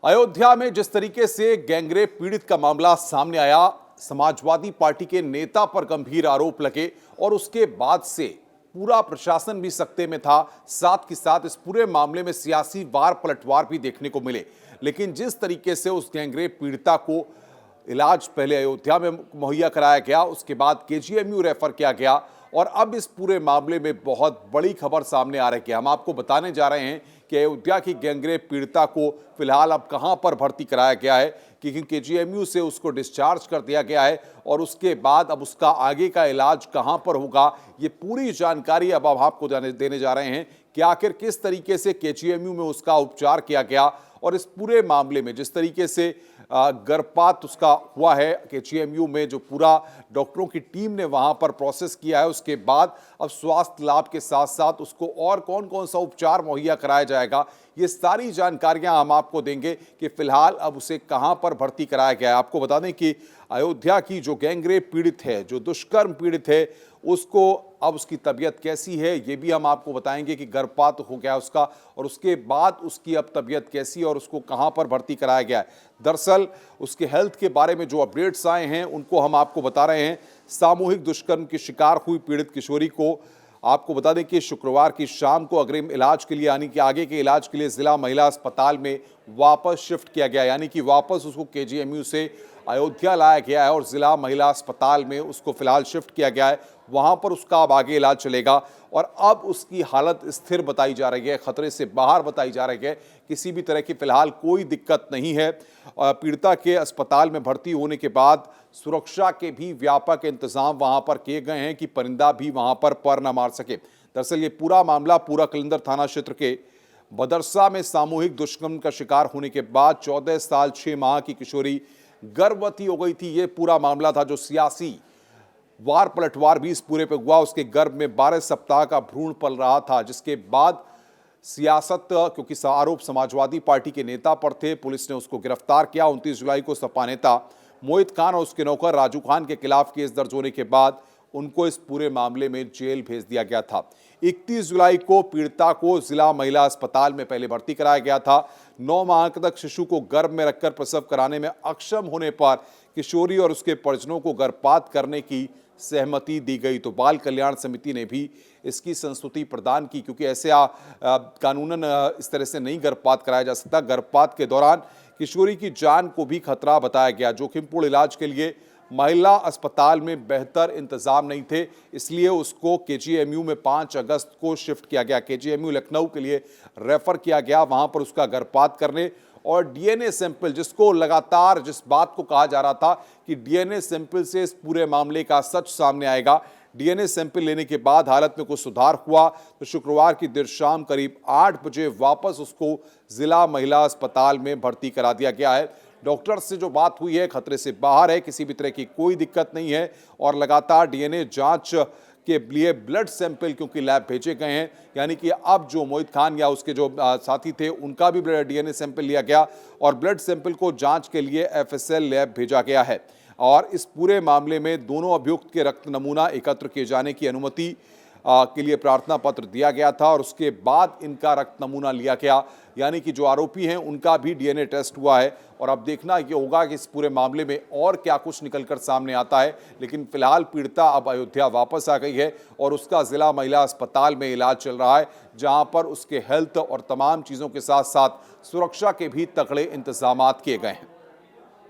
अयोध्या में जिस तरीके से गैंगरेप पीड़ित का मामला सामने आया, समाजवादी पार्टी के नेता पर गंभीर आरोप लगे और उसके बाद से पूरा प्रशासन भी सकते में था। साथ ही साथ इस पूरे मामले में सियासी वार पलटवार भी देखने को मिले। लेकिन जिस तरीके से उस गैंगरेप पीड़िता को इलाज पहले अयोध्या में मुहैया कराया गया, उसके बाद केजीएमयू रेफर किया गया और अब इस पूरे मामले में बहुत बड़ी खबर सामने आ रही है। हम आपको बताने जा रहे हैं कि अयोध्या की गैंगरेप पीड़िता को फिलहाल अब कहां पर भर्ती कराया गया है, क्योंकि केजीएमयू से उसको डिस्चार्ज कर दिया गया है और उसके बाद अब उसका आगे का इलाज कहां पर होगा, ये पूरी जानकारी अब आपको देने जा रहे हैं कि आखिर किस तरीके से केजीएमयू में उसका उपचार किया गया और इस पूरे मामले में जिस तरीके से गर्भपात उसका हुआ है केजीएमयू में, जो पूरा डॉक्टरों की टीम ने वहां पर प्रोसेस किया है, उसके बाद अब स्वास्थ्य लाभ के साथ साथ उसको और कौन कौन सा उपचार मुहैया कराया जाएगा, ये सारी जानकारियां हम आपको देंगे कि फिलहाल अब उसे कहां पर भर्ती कराया गया है। आपको बता दें कि अयोध्या की जो गैंगरेप पीड़ित है, जो दुष्कर्म पीड़ित है, उसको अब उसकी तबीयत कैसी है ये भी हम आपको बताएंगे कि गर्भपात हो गया उसका और उसके बाद उसकी अब तबीयत कैसी है और उसको कहां पर भर्ती कराया गया है। दरअसल उसके हेल्थ के बारे में जो अपडेट्स आए हैं उनको हम आपको बता रहे हैं। सामूहिक दुष्कर्म की शिकार हुई पीड़ित किशोरी को आपको बता दें कि शुक्रवार की शाम को अग्रिम इलाज के लिए यानी कि आगे के इलाज के लिए जिला महिला अस्पताल में वापस शिफ्ट किया गया, यानी कि वापस उसको केजीएमयू से अयोध्या लाया गया है और जिला महिला अस्पताल में उसको फिलहाल शिफ्ट किया गया है। वहां पर उसका अब आगे इलाज चलेगा और अब उसकी हालत स्थिर बताई जा रही है, खतरे से बाहर बताई जा रही है, किसी भी तरह की फिलहाल कोई दिक्कत नहीं है। पीड़िता के अस्पताल में भर्ती होने के बाद सुरक्षा के भी व्यापक इंतजाम वहां पर किए गए हैं कि परिंदा भी वहां पर न मार सके। दरअसल ये पूरा मामला पूरा कलिंदर थाना क्षेत्र के बदरसा में सामूहिक दुष्कर्म का शिकार होने के बाद 14 साल 6 माह की किशोरी गर्भवती हो गई थी। ये पूरा मामला था जो सियासी वार पलटवार भी इस पूरे पे हुआ। उसके गर्भ में 12 सप्ताह का भ्रूण पल रहा था, जिसके बाद सियासत, क्योंकि आरोप समाजवादी पार्टी के नेता पर थे, पुलिस ने उसको गिरफ्तार किया। 29 जुलाई को सपा नेता मोहित खान और उसके नौकर राजू खान के खिलाफ केस दर्ज होने के बाद उनको इस पूरे मामले में जेल भेज दिया गया था। 31 जुलाई को पीड़िता को जिला महिला अस्पताल में पहले भर्ती कराया गया था। 9 माह तक शिशु को गर्भ में रखकर प्रसव कराने में अक्षम होने पर किशोरी और उसके परिजनों को गर्भपात करने की सहमति दी गई, तो बाल कल्याण समिति ने भी इसकी संस्तुति प्रदान की, क्योंकि ऐसे कानूनन इस तरह से नहीं गर्भपात कराया जा सकता। गर्भपात के दौरान किशोरी की जान को भी खतरा बताया गया। जोखिमपूर्ण इलाज के लिए महिला अस्पताल में बेहतर इंतजाम नहीं थे, इसलिए उसको केजीएमयू में 5 अगस्त को शिफ्ट किया गया। केजीएमयू लखनऊ के लिए रेफर किया गया, वहां पर उसका गर्भपात करने और डीएनए सैंपल, जिसको लगातार जिस बात को कहा जा रहा था कि डीएनए सैंपल से इस पूरे मामले का सच सामने आएगा, डीएनए सैंपल लेने के बाद हालत में कुछ सुधार हुआ तो शुक्रवार की देर शाम करीब 8 बजे वापस उसको जिला महिला अस्पताल में भर्ती करा दिया गया है। डॉक्टर से जो बात हुई है खतरे से बाहर है, किसी भी तरह की कोई दिक्कत नहीं है और लगातार डीएनए जांच के लिए ब्लड सैंपल क्योंकि लैब भेजे गए हैं, यानी कि अब जो मोहित खान या उसके जो साथी थे उनका भी डीएनए सैंपल लिया गया और ब्लड सैंपल को जांच के लिए एफएसएल लैब भेजा गया है। और इस पूरे मामले में दोनों अभियुक्त के रक्त नमूना एकत्र किए जाने की अनुमति के लिए प्रार्थना पत्र दिया गया था और उसके बाद इनका रक्त नमूना लिया गया, यानी कि जो आरोपी हैं उनका भी डीएनए टेस्ट हुआ है। और अब देखना ये होगा कि इस पूरे मामले में और क्या कुछ निकलकर सामने आता है। लेकिन फिलहाल पीड़िता अब अयोध्या वापस आ गई है और उसका जिला महिला अस्पताल में इलाज चल रहा है, जहां पर उसके हेल्थ और तमाम चीज़ों के साथ साथ सुरक्षा के भी तगड़े इंतजाम किए गए हैं।